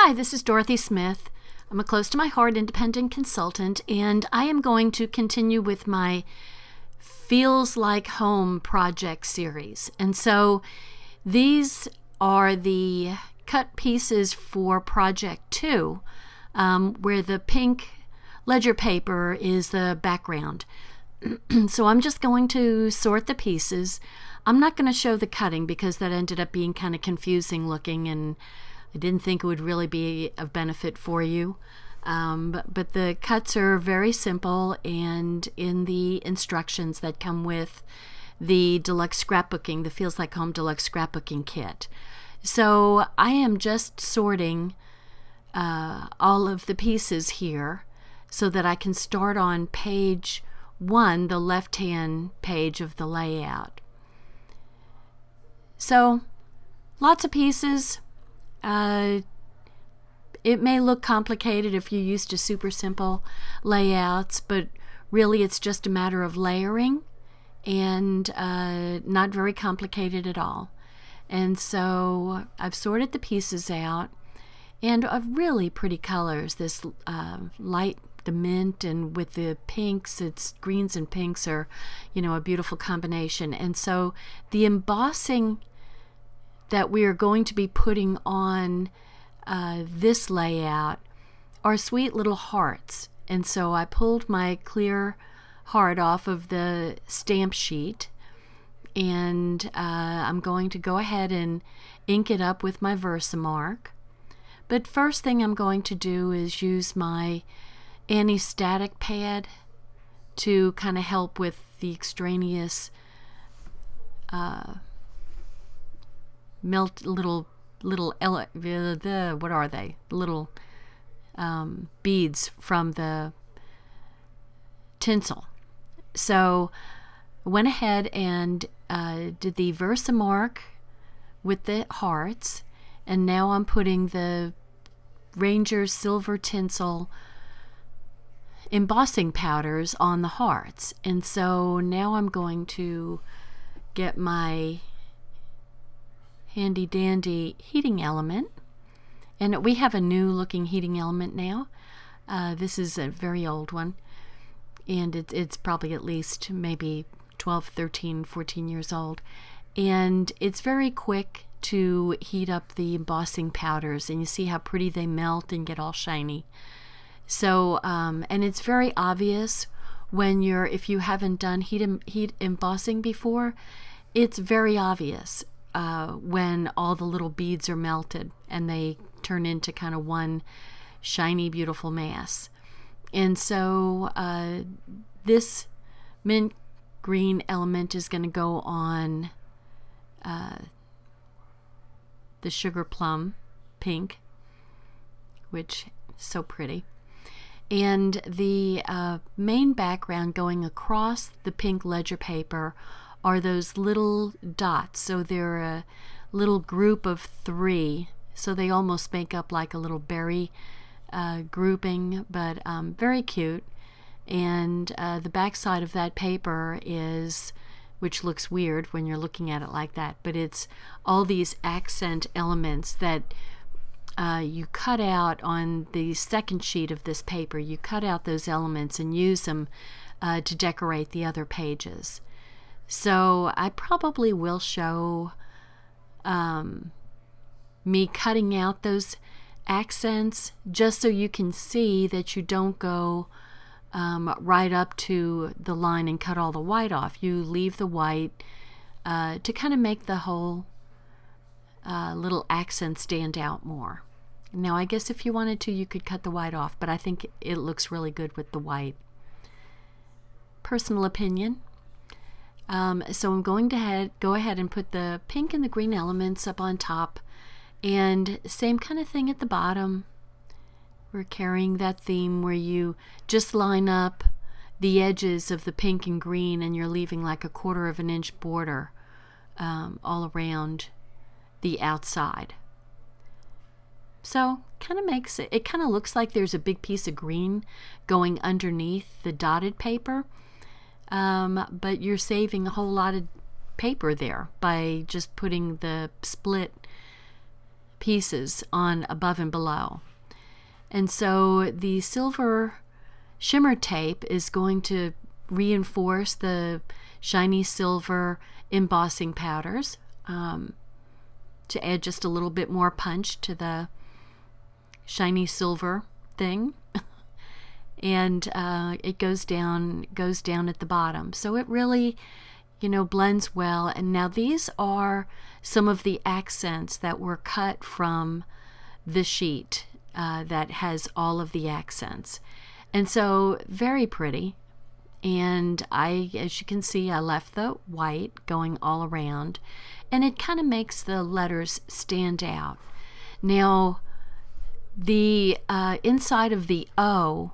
Hi, this is Dorothy Smith. I'm a close to my heart independent consultant, and I am going to continue with my Feels Like Home project series. And so these are the cut pieces for project 2, where the pink ledger paper is the background. So I'm just going to sort the pieces. I'm not going to show the cutting because that ended up being kind of confusing looking, and I didn't think it would really be of benefit for you. But the cuts are very simple, and in the instructions that come with the deluxe scrapbooking, the Feels Like Home deluxe scrapbooking kit. So I am just sorting all of the pieces here so that I can start on page 1, the left-hand page of the layout. So lots of pieces. It may look complicated if you're used to super simple layouts, but really it's just a matter of layering and not very complicated at all. And so I've sorted the pieces out, and of really pretty colors. This light, the mint, and with the pinks, it's greens and pinks are, a beautiful combination. And so the embossing that we are going to be putting on this layout are sweet little hearts. And so I pulled my clear heart off of the stamp sheet, and I'm going to go ahead and ink it up with my Versamark. But first thing I'm going to do is use my anti-static pad to kind of help with the extraneous melt little what are they? Little beads from the tinsel. So I went ahead and did the Versamark with the hearts, and now I'm putting the Ranger Silver Tinsel embossing powders on the hearts. And so now I'm going to get my handy dandy heating element, and we have a new looking heating element now. This is a very old one, and it's probably at least maybe 12, 13, 14 years old, and it's very quick to heat up the embossing powders, and you see how pretty they melt and get all shiny. So and it's very obvious when if you haven't done heat embossing before, it's very obvious when all the little beads are melted and they turn into kind of one shiny, beautiful mass. And so this mint green element is going to go on the sugar plum pink, which is so pretty. And the main background going across the pink ledger paper are those little dots. So they're a little group of 3. So they almost make up like a little berry grouping, but very cute. And the back side of that paper is, which looks weird when you're looking at it like that, but it's all these accent elements that you cut out on the second sheet of this paper. You cut out those elements and use them to decorate the other pages. So I probably will show me cutting out those accents just so you can see that you don't go right up to the line and cut all the white off. You leave the white to kind of make the whole little accent stand out more. Now I guess if you wanted to, you could cut the white off, but I think it looks really good with the white. Personal opinion. So I'm going to go ahead and put the pink and the green elements up on top, and same kind of thing at the bottom. We're carrying that theme where you just line up the edges of the pink and green, and you're leaving like a 1/4 of an inch border all around the outside. So kind of makes it kind of looks like there's a big piece of green going underneath the dotted paper. But you're saving a whole lot of paper there by just putting the split pieces on above and below. And so the silver shimmer tape is going to reinforce the shiny silver embossing powders to add just a little bit more punch to the shiny silver thing. And it goes down at the bottom. So it really, blends well. And now these are some of the accents that were cut from the sheet that has all of the accents. And so very pretty. And as you can see, I left the white going all around, and it kind of makes the letters stand out. Now, the inside of the O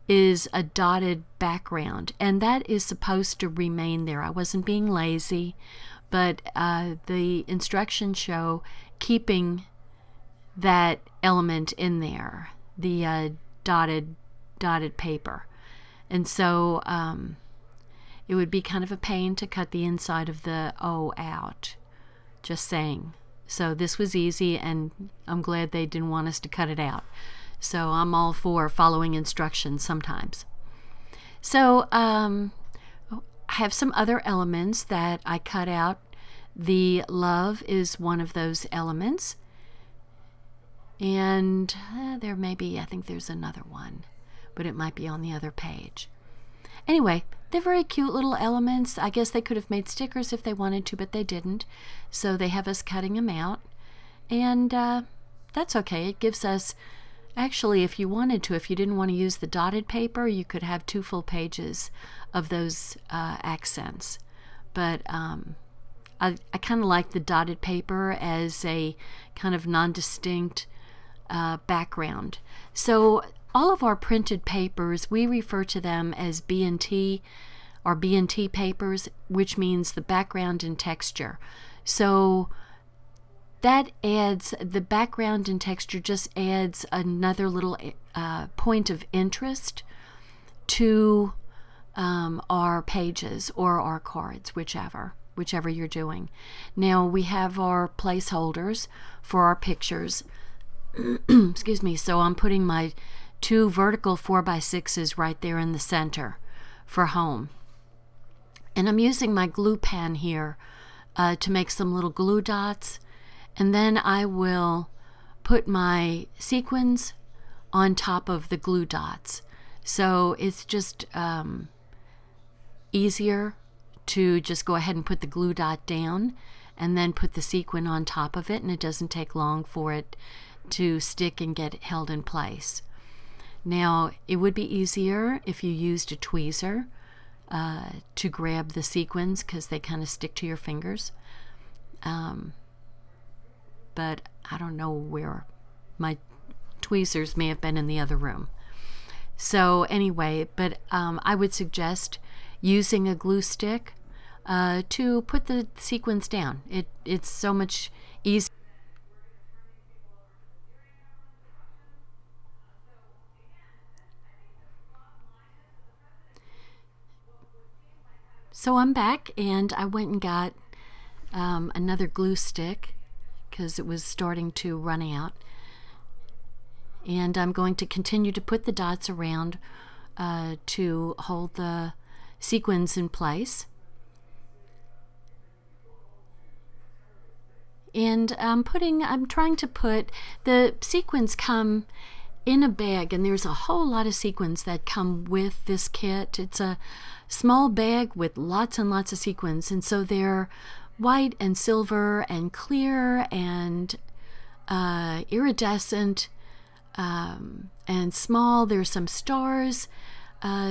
is a dotted background, and that is supposed to remain there. I wasn't being lazy, but the instructions show keeping that element in there, the dotted paper. And so it would be kind of a pain to cut the inside of the O out, just saying. So this was easy, and I'm glad they didn't want us to cut it out. So I'm all for following instructions sometimes. So I have some other elements that I cut out. The love is one of those elements. And I think there's another one, but it might be on the other page. Anyway, they're very cute little elements. I guess they could have made stickers if they wanted to, but they didn't. So they have us cutting them out. And that's okay. It gives us, actually, if you wanted to, if you didn't want to use the dotted paper, you could have 2 full pages of those accents. But I kind of like the dotted paper as a kind of non-distinct background. So all of our printed papers, we refer to them as B&T or B&T papers, which means the background and texture. So that adds, the background and texture just adds another little point of interest to our pages or our cards, whichever you're doing. Now we have our placeholders for our pictures. Excuse me. So I'm putting my 2 vertical 4x6s right there in the center for home. And I'm using my glue pen here to make some little glue dots. And then I will put my sequins on top of the glue dots. So it's just easier to just go ahead and put the glue dot down and then put the sequin on top of it, and it doesn't take long for it to stick and get held in place. Now, it would be easier if you used a tweezer to grab the sequins because they kind of stick to your fingers. But I don't know where my tweezers may have been in the other room. So anyway, but I would suggest using a glue stick to put the sequins down. It's so much easier. So I'm back, and I went and got another glue stick because it was starting to run out. And I'm going to continue to put the dots around to hold the sequins in place. And I'm trying to put, the sequins come in a bag, and there's a whole lot of sequins that come with this kit. It's a small bag with lots and lots of sequins, and so they're white and silver and clear and iridescent and small. There's some stars,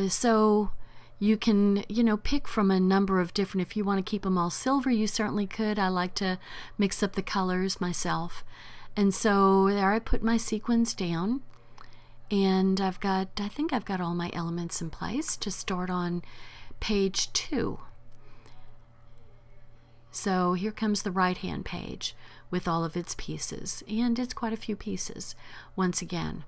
so you can pick from a number of different, if you want to keep them all silver, you certainly could. I like to mix up the colors myself. And so there I put my sequins down, and I think I've got all my elements in place to start on page 2. So here comes the right-hand page with all of its pieces, and it's quite a few pieces once again.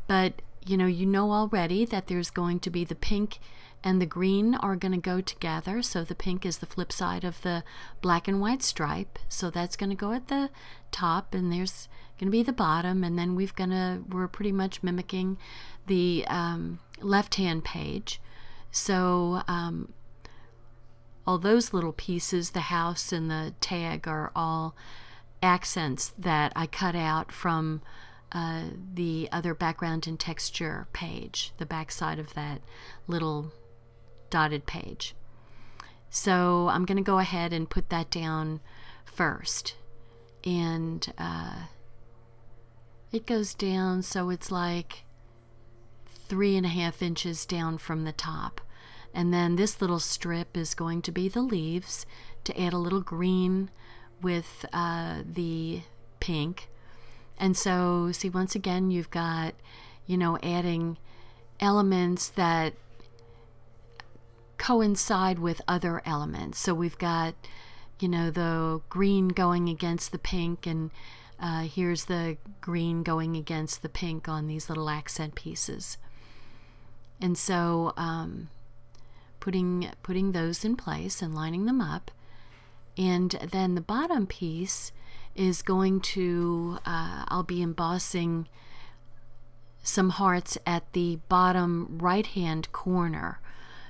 But you know already that there's going to be the pink and the green are going to go together. So the pink is the flip side of the black and white stripe. So that's going to go at the top, and there's going to be the bottom, and then we're pretty much mimicking the left-hand page. So all those little pieces, the house and the tag, are all accents that I cut out from the other background and texture page, the back side of that little dotted page. So I'm going to go ahead and put that down first. And it goes down, so it's like 3.5 inches down from the top. And then this little strip is going to be the leaves, to add a little green with the pink. And so, see, once again, you've got, adding elements that coincide with other elements. So we've got, the green going against the pink, and here's the green going against the pink on these little accent pieces. And so putting those in place and lining them up. And then the bottom piece is going to, I'll be embossing some hearts at the bottom right-hand corner.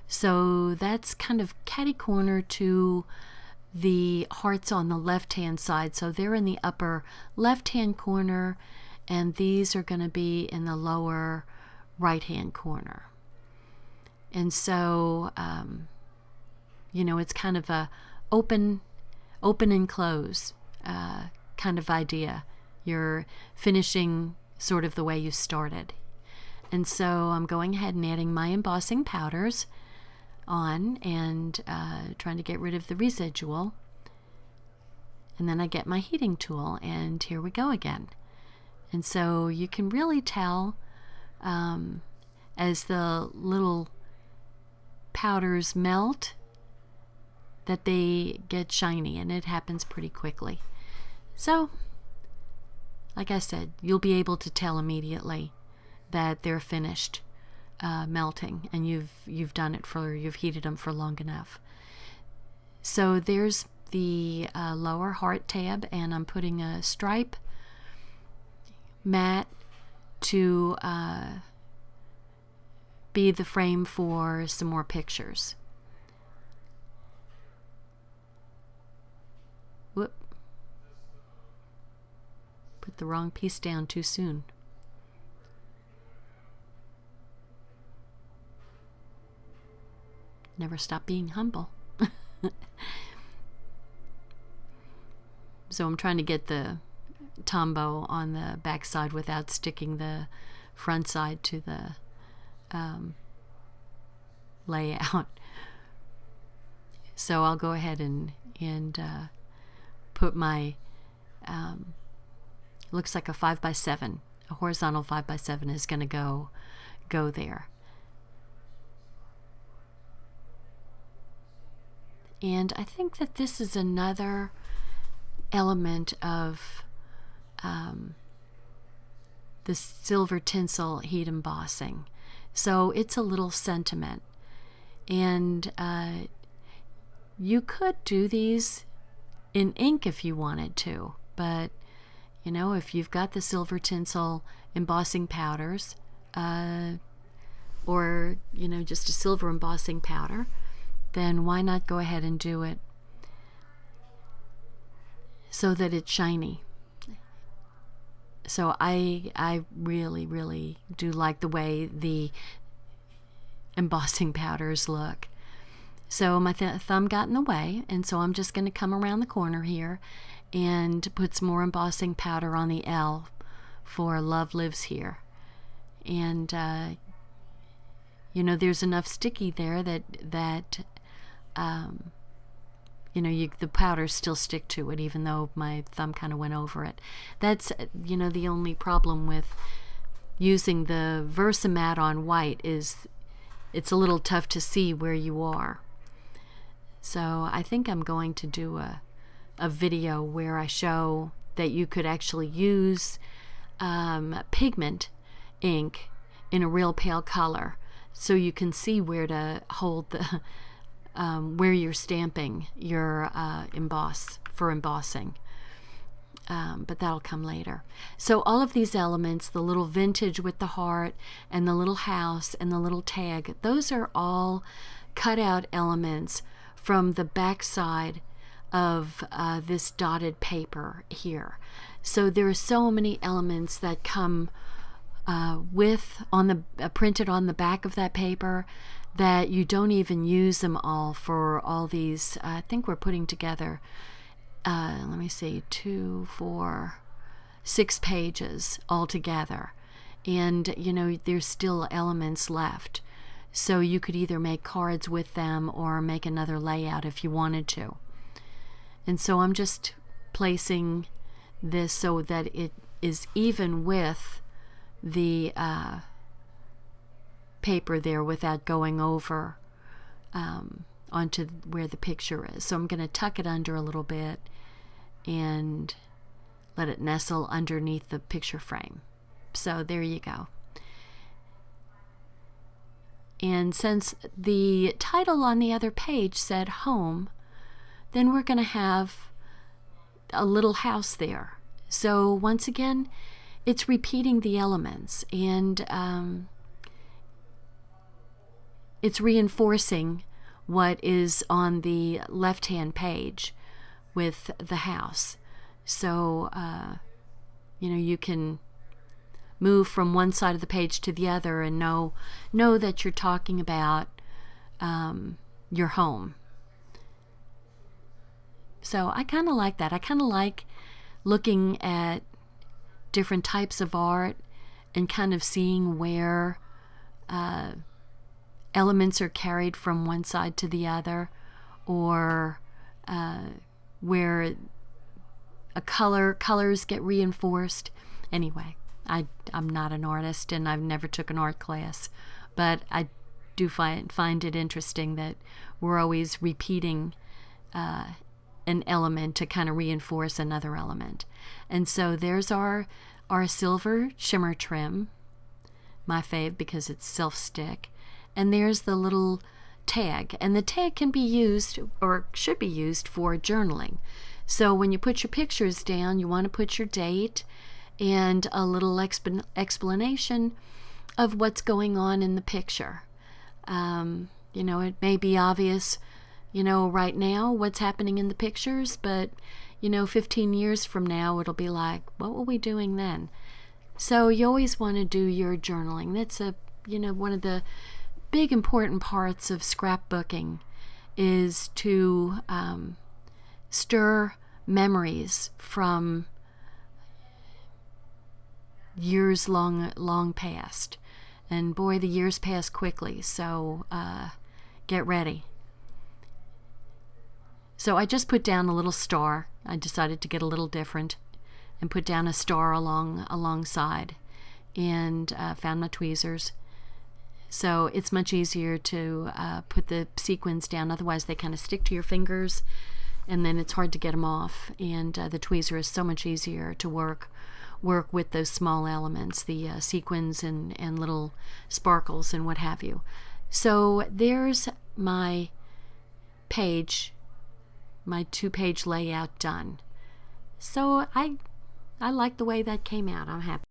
So that's kind of catty corner to the hearts on the left-hand side. So they're in the upper left-hand corner, and these are going to be in the lower right-hand corner. And so, it's kind of a open and close kind of idea. You're finishing sort of the way you started. And so I'm going ahead and adding my embossing powders on, and trying to get rid of the residual. And then I get my heating tool, and here we go again. And so you can really tell as the little powders melt that they get shiny, and it happens pretty quickly. So, like I said, you'll be able to tell immediately that they're finished melting, and you've done it you've heated them for long enough. So there's the lower heart tab, and I'm putting a stripe mat to be the frame for some more pictures. Whoop. Put the wrong piece down too soon. Never stop being humble. So I'm trying to get the tombow on the back side without sticking the front side to the layout. So I'll go ahead and put my looks like a 5x7, a horizontal 5x7 is going to go there. And I think that this is another element of the silver tinsel heat embossing. So it's a little sentiment. And you could do these in ink if you wanted to, but if you've got the silver tinsel embossing powders, or just a silver embossing powder, then why not go ahead and do it so that it's shiny. So I really, really do like the way the embossing powders look. So my thumb got in the way, and so I'm just going to come around the corner here and put some more embossing powder on the L for Love Lives Here. And there's enough sticky there that the powders still stick to it, even though my thumb kind of went over it. That's the only problem with using the Versamat on white is it's a little tough to see where you are. So I think I'm going to do a video where I show that you could actually use pigment ink in a real pale color, so you can see where to hold the where you're stamping your embossing. But that'll come later. So all of these elements, the little vintage with the heart and the little house and the little tag, those are all cutout elements from the back side of this dotted paper here. So there are so many elements that come printed on the back of that paper that you don't even use them all for all these. I think we're putting together, let me see, 2, 4, 6 pages altogether. And, you know, there's still elements left. So you could either make cards with them or make another layout if you wanted to. And so I'm just placing this so that it is even with the paper there without going over onto where the picture is. So I'm going to tuck it under a little bit and let it nestle underneath the picture frame. So there you go. And since the title on the other page said home, then we're going to have a little house there. So once again, it's repeating the elements, and it's reinforcing what is on the left-hand page with the house. So, you know, you can move from one side of the page to the other and know that you're talking about your home. So I kind of like that. I kind of like looking at different types of art and kind of seeing where elements are carried from one side to the other, or where colors get reinforced. Anyway, I'm not an artist and I've never took an art class, but I do find it interesting that we're always repeating an element to kind of reinforce another element. And so there's our silver shimmer trim, my fave because it's self-stick. And there's the little tag. And the tag can be used, or should be used, for journaling. So when you put your pictures down, you want to put your date and a little explanation of what's going on in the picture. You know, it may be obvious, you know, right now what's happening in the pictures, but, you know, 15 years from now, it'll be like, what were we doing then? So you always want to do your journaling. That's one of the big important parts of scrapbooking, is to stir memories from years long past. And boy, the years pass quickly, so get ready. So I just put down a little star. I decided to get a little different and put down a star alongside, and found my tweezers. So it's much easier to put the sequins down, otherwise they kind of stick to your fingers and then it's hard to get them off. And the tweezer is so much easier to work with those small elements, the sequins and little sparkles and what have you. So there's my page, my 2-page layout done. So I like the way that came out. I'm happy.